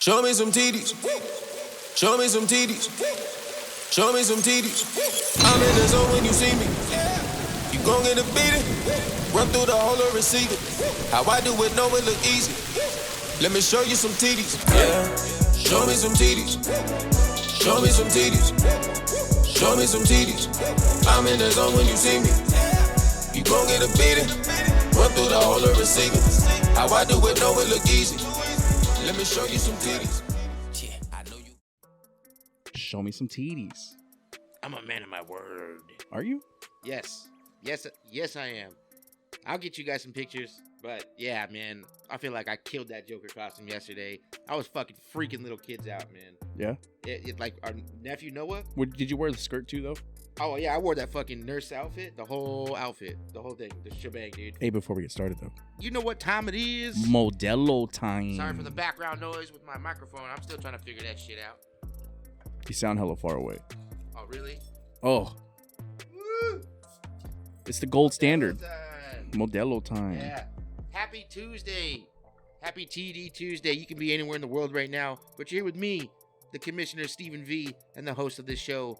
Show me some titties. Show me some titties. Show me some titties. I'm in the zone when you see me. You gon' get a beating. Run through the whole of receiver. How I do it, know it look easy. Let me show you some titties. Yeah. Show me some titties. Show me some titties. Show me some titties. I'm in the zone when you see me. You gon' get a beating. Run through the whole of receiver. How I do it, know it look easy. Let me show you some titties. Yeah, I know you. Show me some titties. I'm a man of my word. Are you? Yes, I am. I'll get you guys some pictures, but yeah, man, I feel like I killed that Joker costume yesterday. I was fucking freaking little kids out, man. Yeah? Like our nephew Noah. Did you wear the skirt too, though? Oh, yeah, I wore that fucking nurse outfit, the whole thing, the shebang, dude. Hey, before we get started, though. You know what time it is? Modelo time. Sorry for the background noise with my microphone. I'm still trying to figure that shit out. You sound hella far away. Oh, really? Oh. Woo! It's the gold standard. Time. Modelo time. Yeah. Happy Tuesday. Happy TD Tuesday. You can be anywhere in the world right now, but you're here with me, the Commissioner Stephen V, and the host of this show,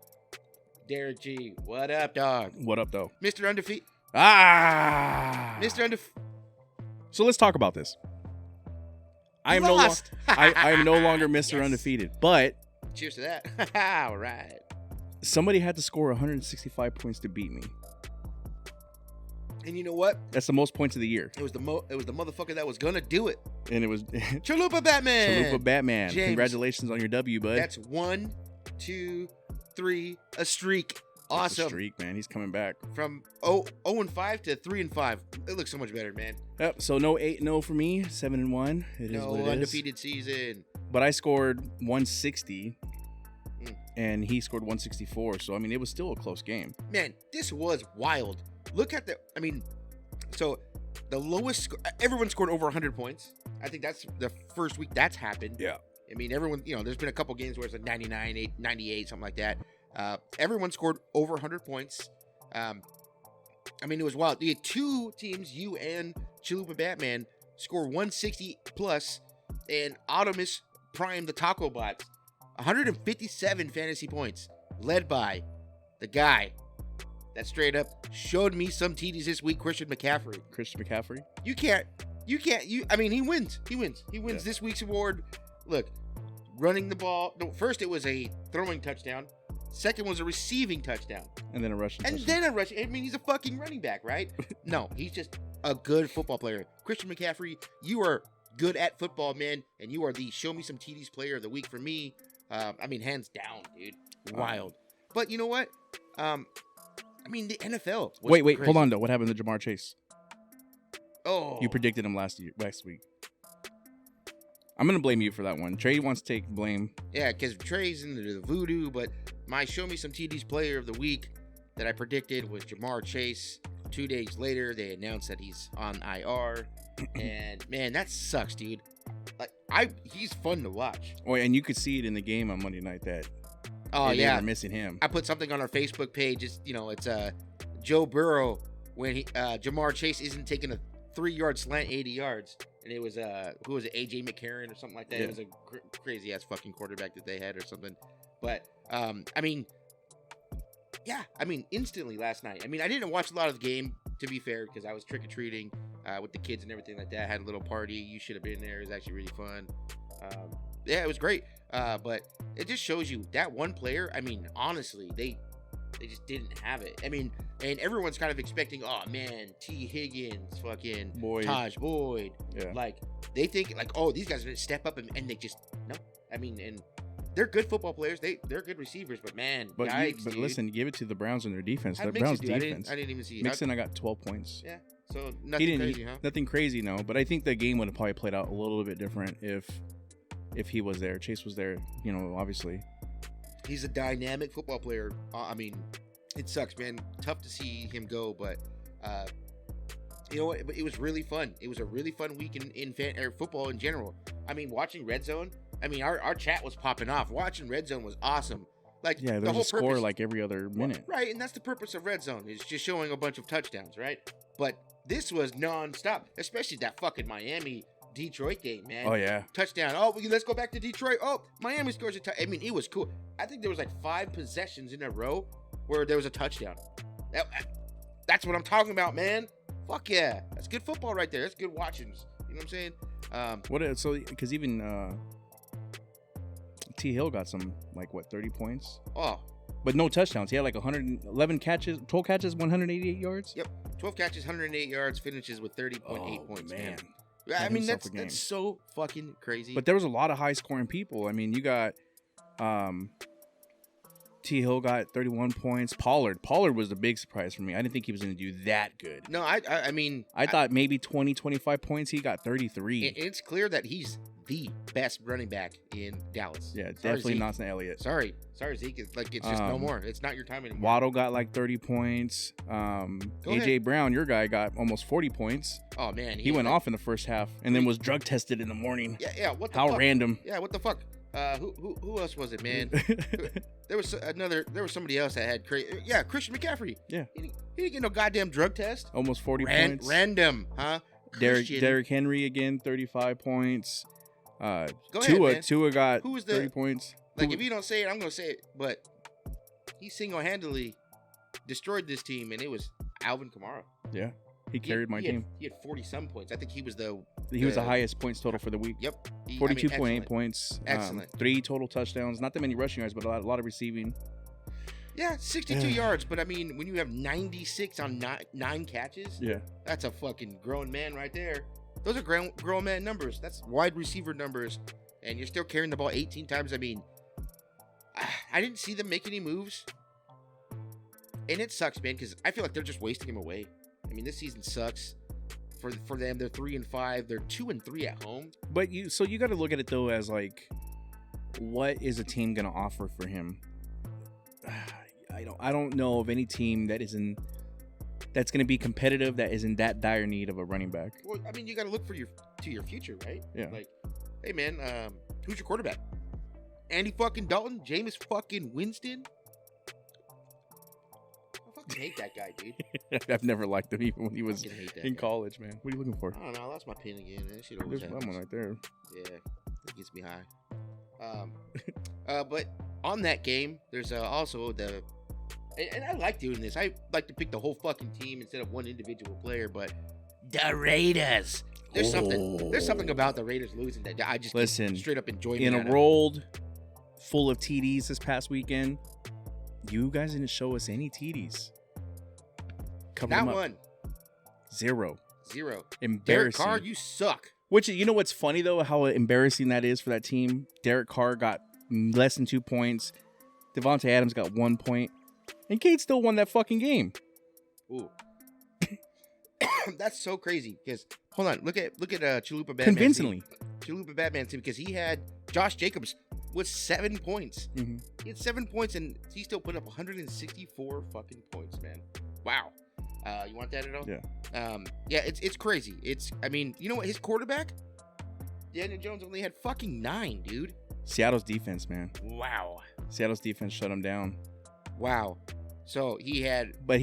Derek G. What up, dog? What up, though? Mr. Undefeated. Mr. Undefeated. So let's talk about this. I am no longer Mr. Yes. Undefeated, but Cheers to that. All right. somebody had to score 165 points to beat me. And you know what? That's the most points of the year. It was the motherfucker that was gonna do it. And it was Chalupa Batman. Chalupa Batman. James, Congratulations on your W, bud. That's 1, 2, 3, a streak. Awesome. That's a streak, man. He's coming back. From 0-5 to 3-5. It looks so much better, man. Yep. So no 8-0 for me. 7-1. It is No what it undefeated season. But I scored 160, and he scored 164. So I mean, it was still a close game. Man, this was wild. Look at so the lowest, everyone scored over 100 points. I think that's the first week that's happened. Yeah. I mean, everyone, there's been a couple games where it's like 99, 98, something like that. Everyone scored over 100 points. I mean, it was wild. You had two teams, you and Chalupa Batman, score 160 plus, and Optimus Prime the Taco Bots, 157 fantasy points, led by the guy that straight up showed me some TDs this week, Christian McCaffrey. I mean, he wins. Yeah. This week's award. Look, running the ball. No, first it was a throwing touchdown. Second was a receiving touchdown. And then a rushing touchdown. Then a rushing. I mean, he's a fucking running back, right? No, he's just a good football player. Christian McCaffrey, you are good at football, man, and you are the Show Me Some TDs player of the week for me. I mean, hands down, dude. Wild. But you know what? I mean, the NFL. Wait, crazy. hold on, though. What happened to Jamar Chase? Oh. You predicted him last week. I'm going to blame you for that one. Trey wants to take blame. Yeah, because Trey's into the voodoo, but my Show Me Some TDs player of the week that I predicted was Jamar Chase. 2 days later, they announced that he's on IR. And, man, that sucks, dude. He's fun to watch. Oh, and you could see it in the game on Monday night that they were missing him. I put something on our Facebook page. It's Joe Burrow when Jamar Chase isn't taking a 3-yard slant 80 yards. And it was who was it, AJ McCarron or something like that. Yeah. It was a crazy ass fucking quarterback that they had or something. But I mean, instantly last night. I mean, I didn't watch a lot of the game, to be fair, because I was trick or treating with the kids and everything like that. I had a little party. You should have been there. It was actually really fun. Yeah, it was great. But it just shows you that one player. I mean, honestly, they just didn't have it. I mean, and everyone's kind of expecting, oh man, T. Higgins, fucking Boyd. Taj Boyd. Yeah. Like, they think, like, oh, these guys are going to step up, and they just, no. I mean, and they're good football players. They're good receivers, but man, But yikes, dude. listen, give it to the Browns and their defense. How'd The Mixon Browns do? defense. I didn't even see. Mixon, I got 12 points. Yeah, so nothing crazy, huh? Nothing crazy, no. But I think the game would have probably played out a little bit different if he was there. Chase was there, obviously. He's a dynamic football player. I mean, it sucks, man. Tough to see him go, but you know what? It was really fun. It was a really fun week in football in general. I mean, watching Red Zone. I mean, our chat was popping off. Watching Red Zone was awesome. Like, Yeah, the there's whole a score purpose, like every other minute. right? And that's the purpose of Red Zone, is just showing a bunch of touchdowns, right? But this was nonstop, especially that fucking Miami Detroit game, man. Oh yeah. Touchdown. Oh, let's go back to Detroit. Oh, Miami scores a touchdown. I mean, it was cool. I think there was like 5 possessions in a row where there was a touchdown. That's what I'm talking about, man. Fuck yeah. That's good football right there. That's good watchings. You know what I'm saying? So because even T Hill got some 30 points. Oh. But no touchdowns. He had 111 catches, 12 catches, 188 yards. Yep. 12 catches, 108 yards, finishes with 30.8 points, man. Had I mean, himself a game. that's so fucking crazy. But there was a lot of high scoring people. I mean, you got T Hill got 31 points. Pollard was the big surprise for me. I didn't think he was going to do that good. No, I mean, I thought maybe 20, 25 points. He got 33. It's clear that he's the best running back in Dallas. Yeah, definitely not Elliott. Sorry, Zeke. It's just no more. It's not your time anymore. Waddle got 30 points. AJ Brown, your guy, got almost 40 points. Oh man, he went off in the first half and then was drug tested in the morning. Yeah. What the fuck? How random? Yeah, what the fuck? Who else was it, man? There was somebody else that had crazy. Yeah, Christian McCaffrey. Yeah, he didn't get no goddamn drug test. Almost 40 points. Random, huh? Derrick Henry again, 35 points. Go ahead, man. Tua got 30 points. If you don't say it, I'm gonna say it. But he single-handedly destroyed this team, and it was Alvin Kamara. Yeah, he carried my team. He had 40-some points. I think he was the highest points total for the week. Yep, 42.8 points. Excellent. 3 total touchdowns. Not that many rushing yards, but a lot of receiving. Yeah, 62 yards. But I mean, when you have 96 on 9 catches, yeah, that's a fucking grown man right there. Those are grown man numbers. That's wide receiver numbers. And you're still carrying the ball 18 times. I mean, I didn't see them make any moves. And it sucks, man, because I feel like they're just wasting him away. I mean, this season sucks for them. They're 3-5. They're 2-3 at home. But you got to look at it though as what is a team gonna offer for him? I don't know of any team that's going to be competitive that is in that dire need of a running back. Well, I mean, you got to look to your future, right? Yeah. Hey man, who's your quarterback? Andy fucking Dalton? Jameis fucking Winston? I fucking hate that guy, dude. I've never liked him even when he was in college, man. What are you looking for? I don't know. I lost my pen again. That shit always happens. There's one right there. Yeah, it gets me high. But on that game, there's also and I like doing this. I like to pick the whole fucking team instead of one individual player. But the Raiders, there's something about the Raiders losing that I just get straight up enjoyment. In a world full of TDs this past weekend, you guys didn't show us any TDs. Not one. Zero. Embarrassing. Derek Carr, you suck. Which, you know what's funny though, how embarrassing that is for that team. Derek Carr got less than 2 points. Devontae Adams got 1 point. And Kate still won that fucking game. Ooh. That's so crazy. Because hold on, look at Chalupa Batman. Convincingly. Chalupa Batman team, because he had Josh Jacobs with 7 points. Mm-hmm. He had 7 points and he still put up 164 fucking points, man. Wow. You want that at all? Yeah. Yeah, it's crazy. I mean, you know what? His quarterback, Daniel Jones, only had fucking 9, dude. Seattle's defense, man. Wow. Seattle's defense shut him down. Wow. So but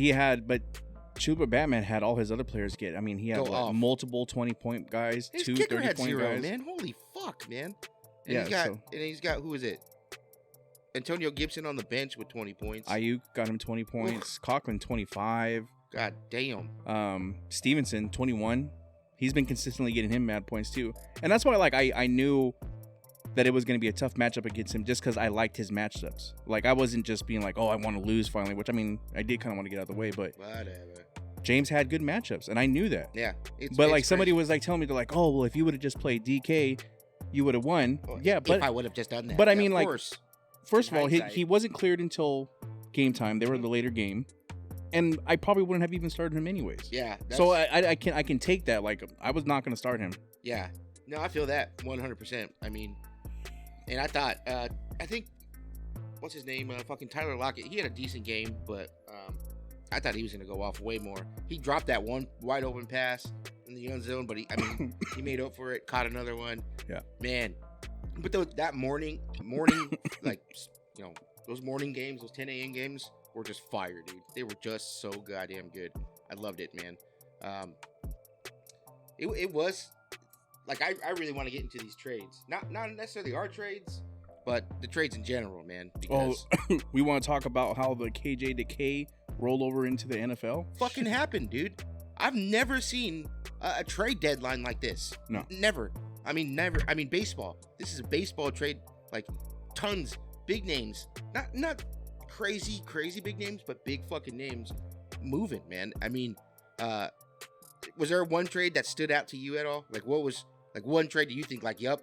Chuba Batman had all his other players get. I mean, he had multiple 20-point guys, his 2 kicker 30-point had 0, guys. man. Holy fuck, man. And he's got who is it? Antonio Gibson on the bench with 20 points. Ayuk got him 20 points. Coughlin 25. God damn. Stevenson 21. He's been consistently getting him mad points too. And that's why I knew that it was going to be a tough matchup against him just because I liked his matchups. I wasn't just being like, oh, I want to lose finally, which I mean, I did kind of want to get out of the way, but whatever. James had good matchups, and I knew that. Yeah. But somebody was telling me, they're like, oh, well, if you would have just played Decay, you would have won. Well, yeah, but if I would have just done that. But I mean, first of all, hindsight. he wasn't cleared until game time. They were in the later game. And I probably wouldn't have even started him anyways. Yeah. So I can take that. I was not going to start him. Yeah. No, I feel that 100%. I mean, and I thought, I think, what's his name? Fucking Tyler Lockett. He had a decent game, but I thought he was going to go off way more. He dropped that one wide open pass in the end zone, but he made up for it, caught another one. Yeah. Man. But that morning, those morning games, those 10 a.m. games were just fire, dude. They were just so goddamn good. I loved it, man. It was like I really want to get into these trades. Not necessarily our trades, but the trades in general, man. Because we want to talk about how the KJ Decay roll over into the NFL. Fucking happened, dude. I've never seen a trade deadline like this. No. Never. I mean, never. I mean, baseball. This is a baseball trade. Like, tons, big names. Not crazy big names, but big fucking names moving, man. I mean, was there one trade that stood out to you at all? Like, what was like one trade that you think like, yup,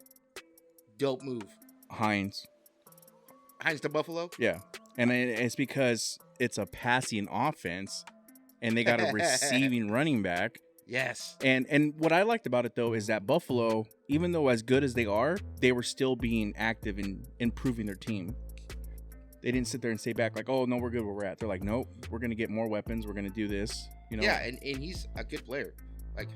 dope move? Hines to Buffalo? Yeah. And it's because it's a passing offense and they got a receiving running back. Yes. And what I liked about it, though, is that Buffalo, even though as good as they are, they were still being active in improving their team. They didn't sit there and stay back like, oh, no, we're good where we're at. They're like, nope, we're going to get more weapons. We're going to do this. You know? Yeah, and he's a good player. Like,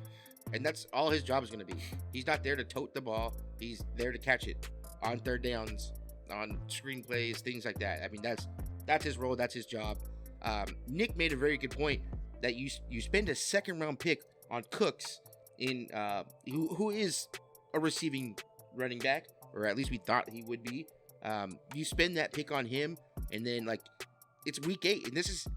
and that's all his job is going to be. He's not there to tote the ball. He's there to catch it on third downs, on screenplays, things like that. I mean, that's his role. That's his job. Nick made a very good point that you spend a second round pick on Cooks in who is a receiving running back, or at least we thought he would be. You spend that pick on him, and then like it's week 8, and this is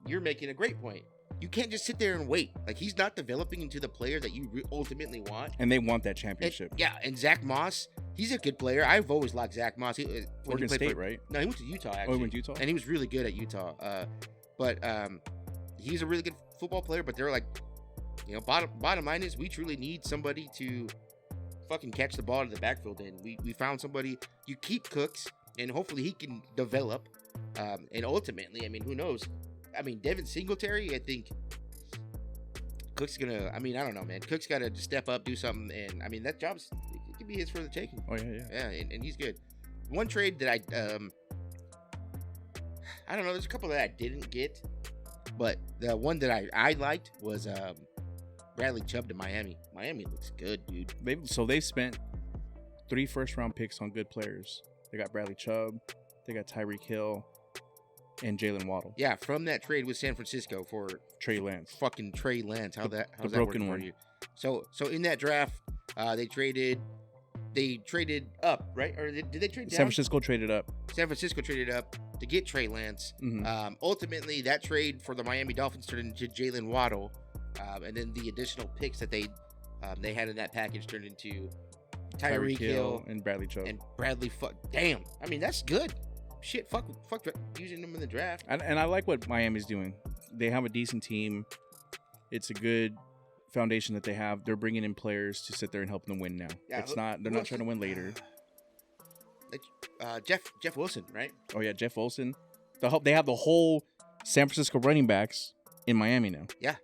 you're making a great point. You can't just sit there and wait. Like, he's not developing into the player that you ultimately want. And they want that championship. And Zach Moss, he's a good player. I've always liked Zach Moss. Oregon State, right? No, he went to Utah, actually. Oh, he went to Utah? And he was really good at Utah. But he's a really good football player. But they're like, you know, bottom line is we truly need somebody to fucking catch the ball in the backfield. And we found somebody. You keep Cooks, and hopefully he can develop. And ultimately, I mean, who knows? I mean, Devin Singletary, I think Cook's gonna. I mean, I don't know, man. Cook's got to step up, do something, and I mean that job's it could be his for the taking. Oh yeah. And he's good. One trade that I don't know. There's a couple that I didn't get, but the one that I liked was Bradley Chubb to Miami. Miami looks good, dude. They've spent 3 first-round picks on good players. They got Bradley Chubb, they got Tyreek Hill, and Jalen Waddle. Yeah, from that trade with San Francisco for Trey Lance. Fucking Trey Lance. How's that broken working one for you? So in that draft, they traded up, right? Or did they trade down? San Francisco traded up. San Francisco traded up to get Trey Lance. Mm-hmm. Ultimately, that trade for the Miami Dolphins turned into Jalen Waddle, and then the additional picks that they had in that package turned into Tyreek Hill and Bradley Chubb. And Bradley. Damn. I mean, that's good. Shit, fuck using them in the draft. And I like what Miami's doing. They have a decent team. It's a good foundation that they have. They're bringing in players to sit there and help them win now. Yeah, They're not trying to win later. Jeff Wilson, right? Oh yeah, Jeff Wilson. They have the whole San Francisco running backs in Miami now. Yeah,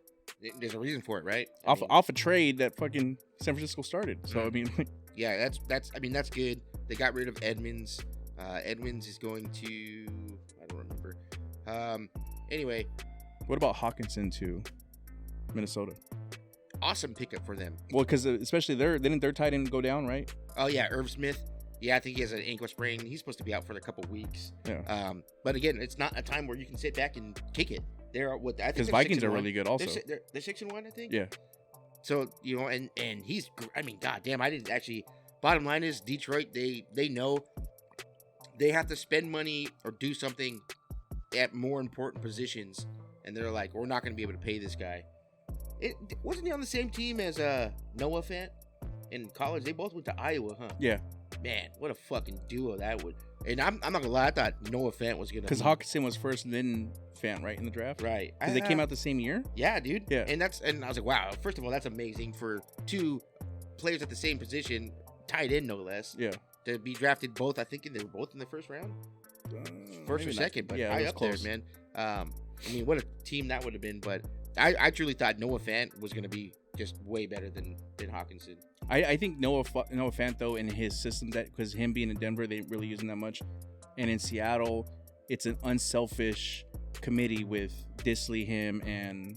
there's a reason for it, right? Off a trade that fucking San Francisco started. So I mean, yeah, that's good. They got rid of Edmonds. Edmonds is going to, I don't remember. Anyway. What about Hawkinson to Minnesota? Awesome pickup for them. Well, because especially didn't their tight end go down, right? Oh yeah, Irv Smith. Yeah, I think he has an ankle sprain. He's supposed to be out for a couple weeks. Yeah. But again, it's not a time where you can sit back and kick it. They're what I think because Vikings are really good also. They're 6-1, I think. Yeah. So you know, and he's. I mean, goddamn, I didn't actually. Bottom line is Detroit. They know they have to spend money or do something at more important positions, and they're like, we're not going to be able to pay this guy. Wasn't he on the same team as Noah Fant in college? They both went to Iowa, huh? Yeah. Man, what a fucking duo that would. And I'm not gonna lie, I thought Noah Fant was gonna. Because Hawkinson was first, then Fant, right, in the draft. Right. Because they came out the same year. Yeah, dude. Yeah. And I was like, wow. First of all, that's amazing for 2 players at the same position, tight end no less. Yeah. To be drafted both, I think they were both in the first round, first or second, but high up close. there, man. I mean, what a team that would have been. But I truly thought Noah Fant was gonna be just way better than Hawkinson. I think Noah Fant, though, in his system, that because him being in Denver, they didn't really use him that much, and in Seattle, it's an unselfish committee with Disley, him, and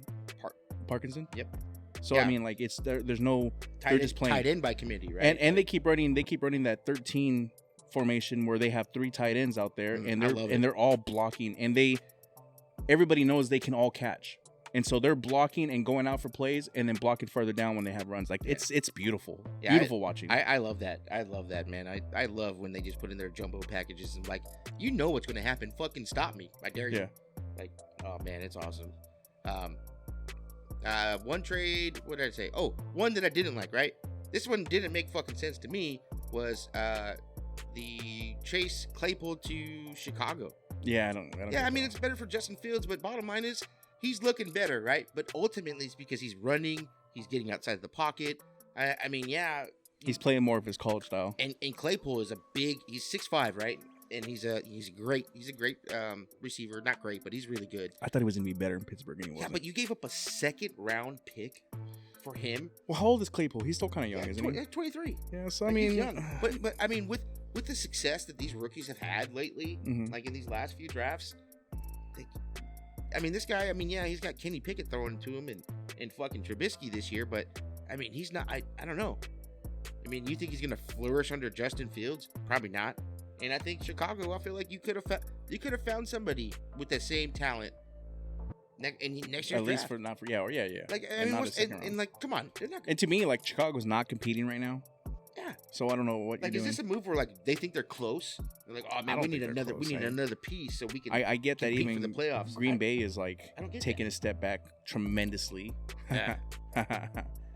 Parkinson. Yep. So yeah. I mean, like there's no they're just playing tight end by committee, right? And they keep running that 13 formation where they have 3 tight ends out there, and they're all blocking, and everybody knows they can all catch. And so they're blocking and going out for plays and then blocking further down when they have runs. Like, it's beautiful. Yeah, beautiful watching. I love that. I love that, man. I love when they just put in their jumbo packages and, like, you know what's going to happen. Fucking stop me. I dare you. Yeah. Like, oh, man, it's awesome. One trade, what did I say? Oh, one that I didn't like, right? This one didn't make fucking sense to me was the Chase Claypool to Chicago. Yeah, I don't Yeah, I mean, it's better for Justin Fields, but bottom line is he's looking better, right? But ultimately, it's because he's running, he's getting outside the pocket. I mean, yeah. He's playing more of his college style. And Claypool is he's 6'5", right? And he's a great receiver. Not great, but he's really good. I thought he was going to be better in Pittsburgh anyway. Yeah, but you gave up a second-round pick for him. Well, how old is Claypool? He's still kind of young, isn't he? 23. Yeah, so Like, I mean, he's young. But I mean, with the success that these rookies have had lately, like in these last few drafts, I mean, this guy, I mean, yeah, he's got Kenny Pickett throwing to him and fucking Trubisky this year, but I mean, he's not. I don't know. I mean, you think he's gonna flourish under Justin Fields? Probably not. And I think Chicago, I feel like you could have found somebody with the same talent next year's at least draft. yeah. Like, I And mean, not and like, come on, they're not. And to me, like, Chicago's not competing right now. Yeah. So I don't know what Like, you're is doing. this a move where, like, they think they're close? They're like, oh I man, don't we need think they're close. another piece so we can. I get that compete even for the playoffs. Green Bay is like I don't get taking that. a step back tremendously. Yeah. I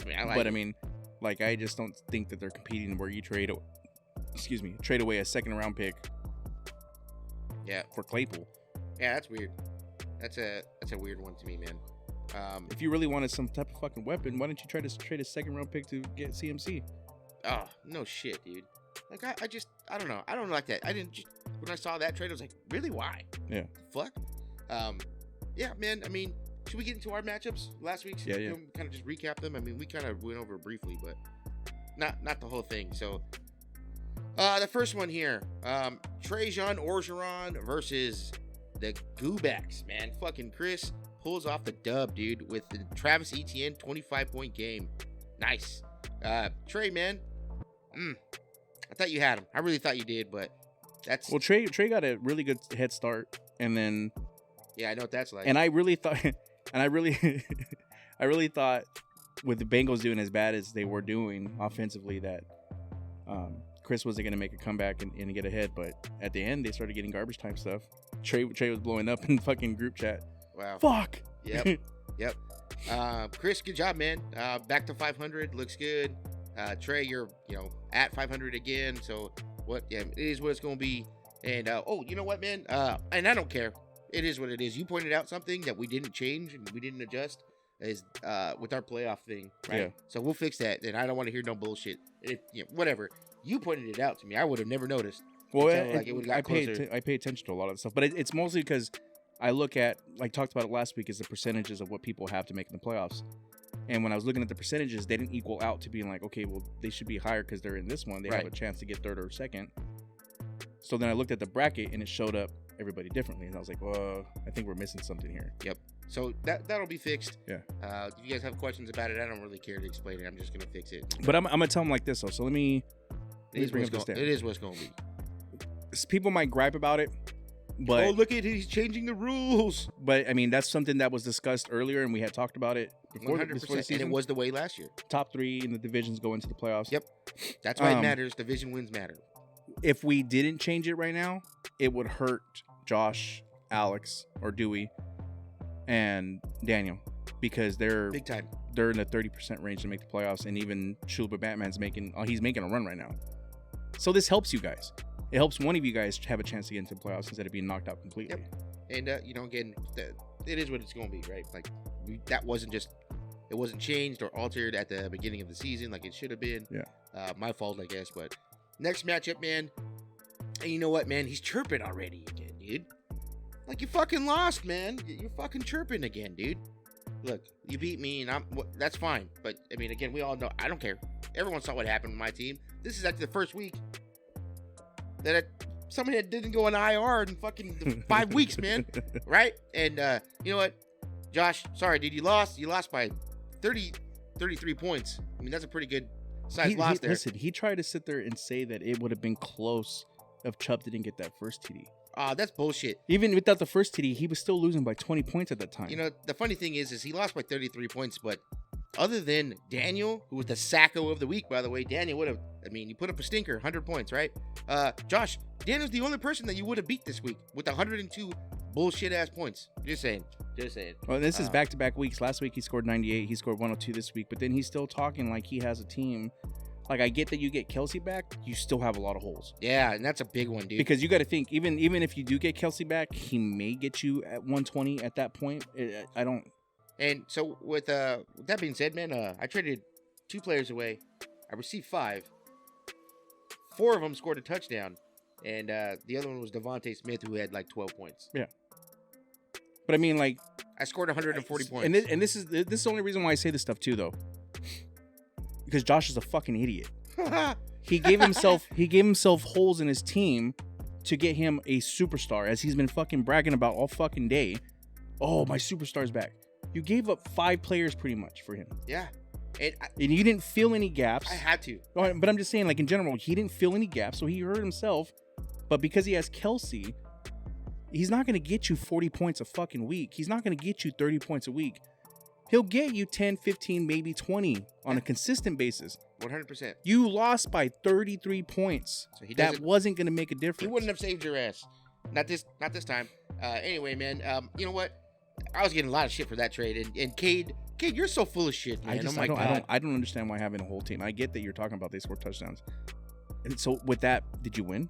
mean, I like But it. I mean, like, I just don't think that they're competing where you trade away a second round pick. Yeah. For Claypool. Yeah, that's weird. That's a weird one to me, man. If you really wanted some type of fucking weapon, why don't you try to trade a second round pick to get CMC? Oh, no shit, dude. Like, I don't know. I don't like that. When I saw that trade, I was like, really? Why? Yeah. Fuck. Yeah, man. I mean, should we get into our matchups last week? Yeah. Kind of just recap them. I mean, we kind of went over it briefly, but not the whole thing. So, the first one here, Trey Orgeron versus the Goobacks, man. Fucking Chris pulls off the dub, dude, with the Travis Etienne 25-point game. Nice. Trey, man. I thought you had him. I really thought you did, but that's... Well, Trey got a really good head start, and then... Yeah, I know what that's like. And I really thought... I really thought with the Bengals doing as bad as they were doing offensively that Chris wasn't going to make a comeback and get ahead, but at the end, they started getting garbage time stuff. Trey was blowing up in fucking group chat. Wow. Fuck! Yep. Chris, good job, man. Back to 500. Looks good. Trey, you're, at 500 again. So it is what it's going to be. And, you know what, man? And I don't care. It is what it is. You pointed out something that we didn't change and we didn't adjust is with our playoff thing, right? Yeah. So we'll fix that. And I don't want to hear no bullshit. Whatever. You pointed it out to me. I would have never noticed. Well, I pay attention to a lot of the stuff, but it's mostly because I look at, like talked about it last week, is the percentages of what people have to make in the playoffs. And when I was looking at the percentages, they didn't equal out to being like, okay, well, they should be higher because they're in this one. They have a chance to get third or second. So then I looked at the bracket and it showed up everybody differently. And I was like, well, I think we're missing something here. Yep. So that'll be fixed. Yeah. If you guys have questions about it, I don't really care to explain it. I'm just going to fix it. But I'm going to tell them like this, though. So let me bring up this down. It is what's going to be. People might gripe about it, but... Oh, look at it. He's changing the rules. But, I mean, that's something that was discussed earlier, and we had talked about it before 100%, the season. and it was the way last year. Top 3 in the divisions go into the playoffs. Yep. That's why it matters. Division wins matter. If we didn't change it right now, it would hurt Josh, Alex, or Dewey, and Daniel, because they're big time. They're in the 30% range to make the playoffs, and even Chuba Batman's making a run right now. So this helps you guys. It helps one of you guys have a chance to get into the playoffs instead of being knocked out completely. Yep. And again, it is what it's going to be, right? Like it wasn't changed or altered at the beginning of the season like it should have been. Yeah. My fault, I guess. But next matchup, man. And you know what, man? He's chirping already again, dude. Like, you fucking lost, man. You're fucking chirping again, dude. Look, you beat me, and that's fine. But, I mean, again, we all know. I don't care. Everyone saw what happened with my team. This is actually the first week that somebody that didn't go on IR in fucking 5 weeks, man. Right? And, you know what? Josh, sorry, dude. You lost. You lost by 33 points. I mean, that's a pretty good size loss there. Listen, he tried to sit there and say that it would have been close if Chubb didn't get that first TD. That's bullshit. Even without the first TD, he was still losing by 20 points at that time. You know, the funny thing is he lost by 33 points, but other than Daniel, who was the sacco of the week, by the way, Daniel would have, you put up a stinker, 100 points, right? Josh, Daniel's the only person that you would have beat this week with 102 bullshit-ass points. Just saying. Well, this is back-to-back weeks. Last week, he scored 98. He scored 102 this week, but then he's still talking like he has a team. Like, I get that you get Kelsey back, you still have a lot of holes. Yeah, and that's a big one, dude. Because you got to think, even if you do get Kelsey back, he may get you at 120 at that point. I don't... And so with that being said, man, I traded 2 players away. I received 5. 4 of them scored a touchdown, and the other one was Devontae Smith, who had like 12 points. Yeah. But I mean, like, I scored 140 points. And this is the only reason why I say this stuff too, though, because Josh is a fucking idiot. He gave himself holes in his team to get him a superstar, as he's been fucking bragging about all fucking day. Oh, my superstar's back. You gave up 5 players pretty much for him. Yeah. And you didn't fill any gaps. I had to. But I'm just saying, like, in general, he didn't fill any gaps, so he hurt himself. But because he has Kelsey, he's not going to get you 40 points a fucking week. He's not going to get you 30 points a week. He'll get you 10, 15, maybe 20 on a consistent basis. 100%. You lost by 33 points. So that wasn't going to make a difference. He wouldn't have saved your ass. Not this time. Anyway, man, you know what? I was getting a lot of shit for that trade. And Cade, you're so full of shit, man. I don't understand why having a whole team. I get that you're talking about they score touchdowns. And so with that, did you win?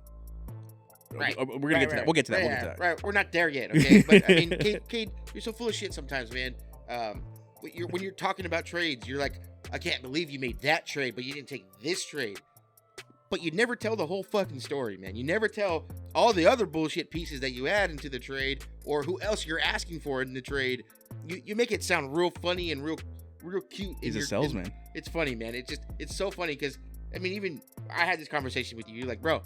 Right. We're going to get to that. We'll get to that. Right. We're not there yet, okay? But, I mean, Cade, you're so full of shit sometimes, man. When you're talking about trades, you're like, I can't believe you made that trade, but you didn't take this trade. But you never tell the whole fucking story, man. You never tell all the other bullshit pieces that you add into the trade, or who else you're asking for in the trade. You make it sound real funny and real cute. He's a salesman. It's funny, man. It's so funny because, I mean, even I had this conversation with you. You're like, bro,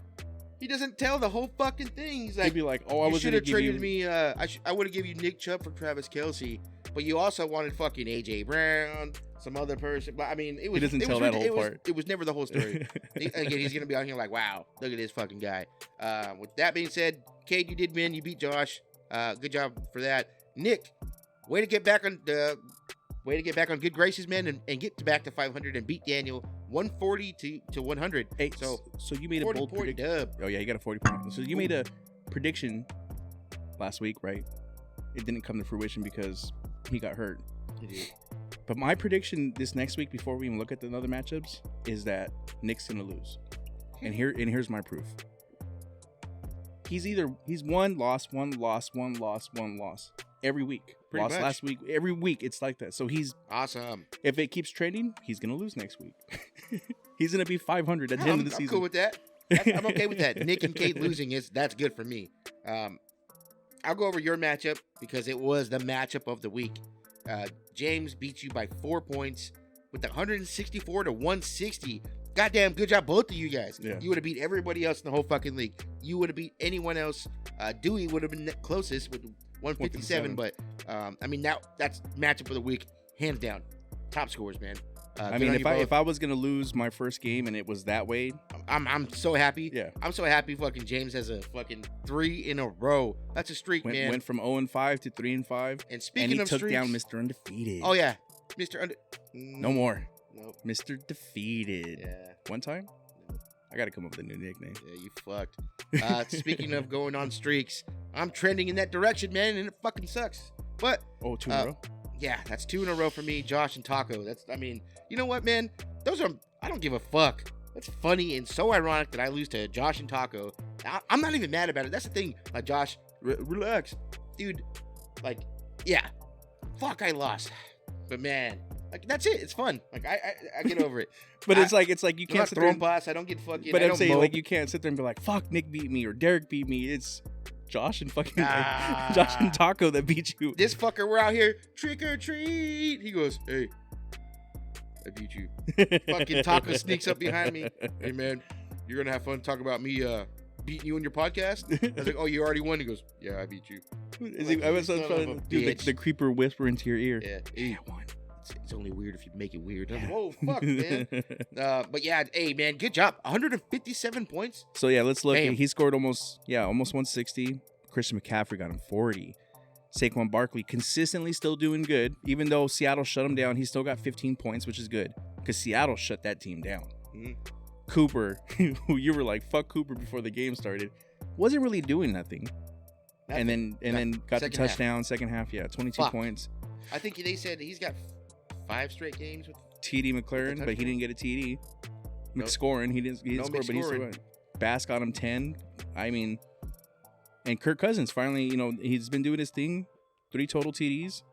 he doesn't tell the whole fucking thing. He's like, he'd be like, oh, I was should have traded me. I would have given you Nick Chubb for Travis Kelce, but you also wanted fucking AJ Brown, some other person. But I mean, he doesn't tell that whole part. It was never the whole story. Again, he's gonna be out here like, wow, look at this fucking guy. With that being said, Cade, you did win. You beat Josh. Good job for that. Nick, way to get back on good graces, man, and get back to 500 and beat Daniel 140 to 100. Hey, so you made a bold prediction. Oh yeah, you got a 40 point. So you made a prediction last week, right? It didn't come to fruition because he got hurt. He did. But my prediction this next week, before we even look at the other matchups, is that Nick's gonna lose. And here's my proof. He's one loss every week. Pretty Lost much. last week. Every week it's like that. So he's awesome. If it keeps trending, he's gonna lose next week. He's gonna be 500 at the end of the season. I'm cool with that. I'm okay with that. Nick and Kate losing that's good for me. I'll go over your matchup because it was the matchup of the week. James beat you by 4 points with 164 to 160. Goddamn, good job, both of you guys. Yeah. You would have beat everybody else in the whole fucking league. You would have beat anyone else. Dewey would have been closest with 157. But I mean, that's matchup of the week, hands down. Top scores, man. I mean, if I was gonna lose my first game and it was that way, I'm so happy. Yeah, I'm so happy. Fucking James has a fucking 3 in a row. That's a streak, man. Went from 0-5 to 3-5. And speaking of streaks, took down Mr. Undefeated. Oh yeah, No more. Nope. Mr. Defeated. Yeah. One time. Nope. I gotta come up with a new nickname. Yeah, you fucked. Speaking of going on streaks, I'm trending in that direction, man, and it fucking sucks. But 2 in a row. Yeah, that's 2 in a row for me, Josh and Taco. You know what, man? I don't give a fuck. That's funny and so ironic that I lose to Josh and Taco. I'm not even mad about it. That's the thing. Like, Josh, relax. Dude, like, yeah. Fuck, I lost. But, man, like, that's it. It's fun. Like, I get over it. But it's like you can't sit there and pass. I don't get fucking. But I'm saying, like, you can't sit there and be like, fuck, Nick beat me or Derek beat me. It's Josh and fucking Josh and Taco that beat you. This fucker, we're out here trick or treat. He goes, hey, I beat you. Fucking Taco sneaks up behind me. Hey man, you're gonna have fun talking about me beating you on your podcast. I was like, oh, you already won. He goes, yeah, I beat you. I was trying to do the creeper whisper into your ear. Yeah, hey, I won. it's only weird if you make it weird. Whoa, fuck, man. But yeah, hey, man, good job. 157 points. So yeah, let's look. Damn. He scored almost 160. Christian McCaffrey got him 40. Saquon Barkley consistently still doing good. Even though Seattle shut him down, he still got 15 points, which is good because Seattle shut that team down. Mm-hmm. Cooper, who you were like, fuck Cooper before the game started, wasn't really doing nothing. And then got the touchdown second half. Yeah, 22 points. I think they said he's got 5 straight games with TD McLaren, but he didn't get a TD. McScoring, he didn't score, but he still got. Bass got him 10. I mean, and Kirk Cousins finally, he's been doing his thing. 3 total TDs.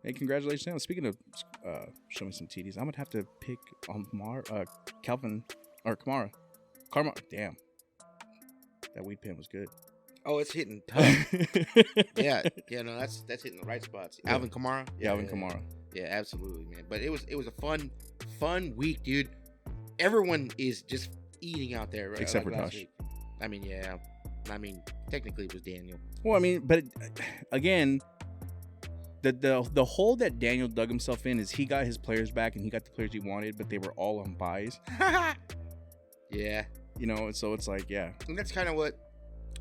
Hey, congratulations! Now, speaking of, show me some TDs. I'm gonna have to pick Calvin or Kamara. Damn, that weed pen was good. Oh, it's hitting tough. yeah, no, that's hitting the right spots. Yeah. Alvin Kamara. Yeah, Alvin Kamara. Yeah, absolutely, man. But it was a fun week, dude. Everyone is just eating out there, right? Except for Josh. Week. I mean, yeah. I mean, technically it was Daniel. Well, I mean, but again, the hole that Daniel dug himself in is he got his players back and he got the players he wanted, but they were all on buys. Yeah. So it's like, yeah. And that's kind of what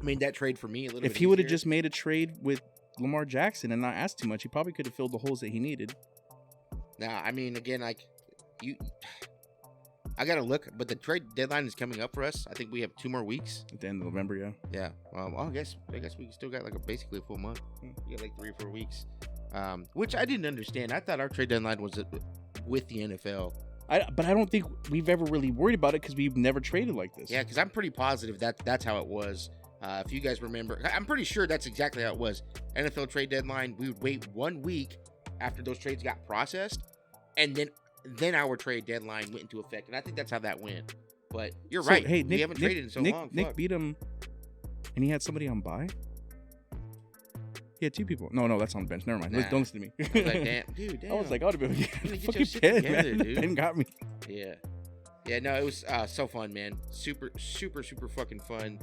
made that trade for me a little bit. If he would have just made a trade with Lamar Jackson and not asked too much, he probably could have filled the holes that he needed. Nah, I mean, again, like, I got to look, but the trade deadline is coming up for us. I think we have 2 more weeks. At the end of November, yeah. Yeah. Well, I guess we still got basically a full month. We got like 3 or 4 weeks, which I didn't understand. I thought our trade deadline was with the NFL. But I don't think we've ever really worried about it because we've never traded like this. Yeah, because I'm pretty positive that's how it was. If you guys remember, I'm pretty sure that's exactly how it was. NFL trade deadline, we would wait 1 week after those trades got processed, and then our trade deadline went into effect. And I think that's how that went. But you're right. Hey, we haven't traded in so long. Nick beat him, and he had somebody on bye? He had 2 people. No, that's on the bench. Never mind. Nah. Don't listen to me. I was like, damn. I was like, I would have been Get fucking your shit pen, together, man. dude. The pen got me. Yeah. Yeah, no, it was so fun, man. Super fucking fun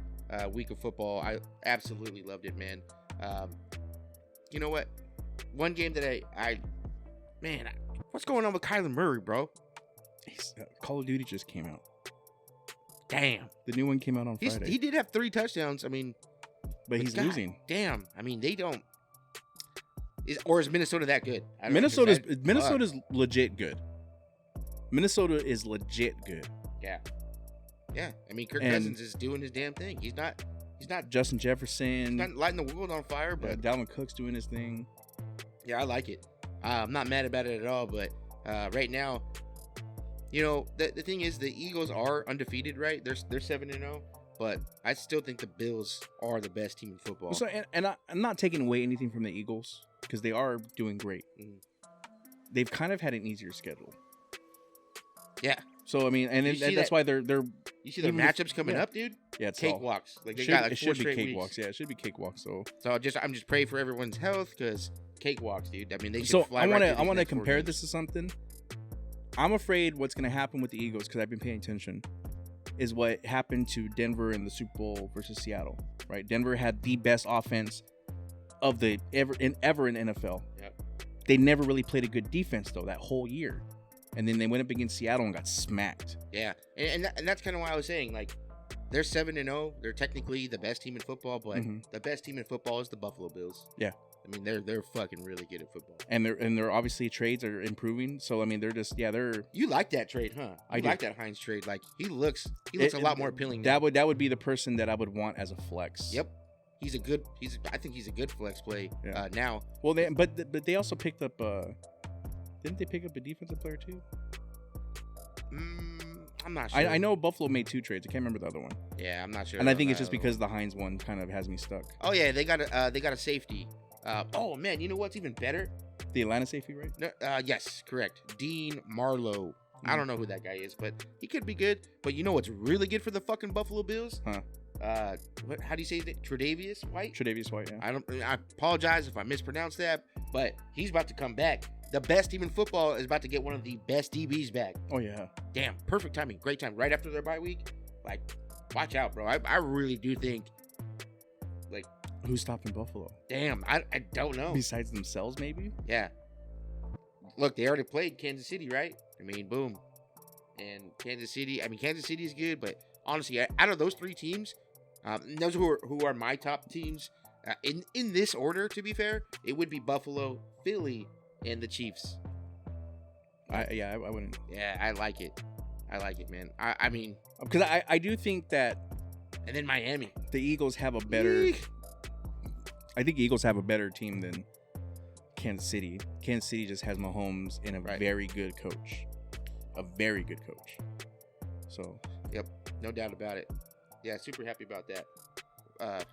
week of football. I absolutely loved it, man. You know what? One game that what's going on with Kyler Murray, bro? Call of Duty just came out. Damn. The new one came out on Friday. He did have 3 touchdowns. I mean, but he's losing. Damn. I mean, they don't. Or is Minnesota that good? Minnesota's legit good. Minnesota is legit good. Yeah. Yeah. I mean, Kirk Cousins is doing his damn thing. He's not Justin Jefferson. He's not lighting the world on fire, but Dalvin Cook's doing his thing. Yeah, I like it. I'm not mad about it at all, but right now, the thing is the Eagles are undefeated, right? They're 7-0, but I still think the Bills are the best team in football. So, and I'm not taking away anything from the Eagles because they are doing great. Mm. They've kind of had an easier schedule. Yeah. So I mean, and that's why they're. You see their matchups coming up, dude. Yeah, it's cakewalks. Like they should, got like it 4 should be straight cakewalks. weeks. Yeah, it should be cakewalks. So I'm just praying for everyone's health because cakewalks, dude. I mean, they should so fly. I want to compare this to something. I'm afraid what's going to happen with the Eagles because I've been paying attention. Is what happened to Denver in the Super Bowl versus Seattle, right? Denver had the best offense of the ever in NFL. Yep. They never really played a good defense though that whole year, and then they went up against Seattle and got smacked. Yeah, and that's kind of why I was saying like they're 7-0. They're technically the best team in football, but the best team in football is the Buffalo Bills. Yeah. I mean they're fucking really good at football. And they're obviously trades are improving. So I mean they're just they're. You like that trade, huh? I like that Hines trade. Like he looks a lot more appealing. That would be the person that I would want as a flex. Yep. I think he's a good flex play now. Well, but they also picked up. Didn't they pick up a defensive player too? I'm not sure. I know Buffalo made 2 trades. I can't remember the other one. Yeah, I'm not sure. And I think it's just because the Hines one kind of has me stuck. Oh yeah, they got a safety. Oh man, you know what's even better? The Atlanta safety, right? No, yes, correct. Dean Marlowe. I don't know who that guy is, but he could be good. But you know what's really good for the fucking Buffalo Bills? Huh? How do you say that? Tre'Davious White? Tre'Davious White, yeah. I apologize if I mispronounced that, but he's about to come back. The best team in football is about to get one of the best DBs back. Oh yeah. Damn, perfect timing, great time. Right after their bye week, like, watch out, bro. I really do think, like, who's stopping Buffalo? Damn, I don't know. Besides themselves, maybe. Yeah. look, they already played Kansas City, right? I mean, boom. And Kansas City is good, but honestly, out of those 3 teams, those who are my top teams, in this order, to be fair, it would be Buffalo, Philly, and the Chiefs. I wouldn't. Yeah, I like it, man. I mean, because I do think that, and then Miami, the Eagles have a better. I think Eagles have a better team than Kansas City. Kansas City just has Mahomes and a very good coach. A very good coach. So. Yep, no doubt about it. Yeah, super happy about that.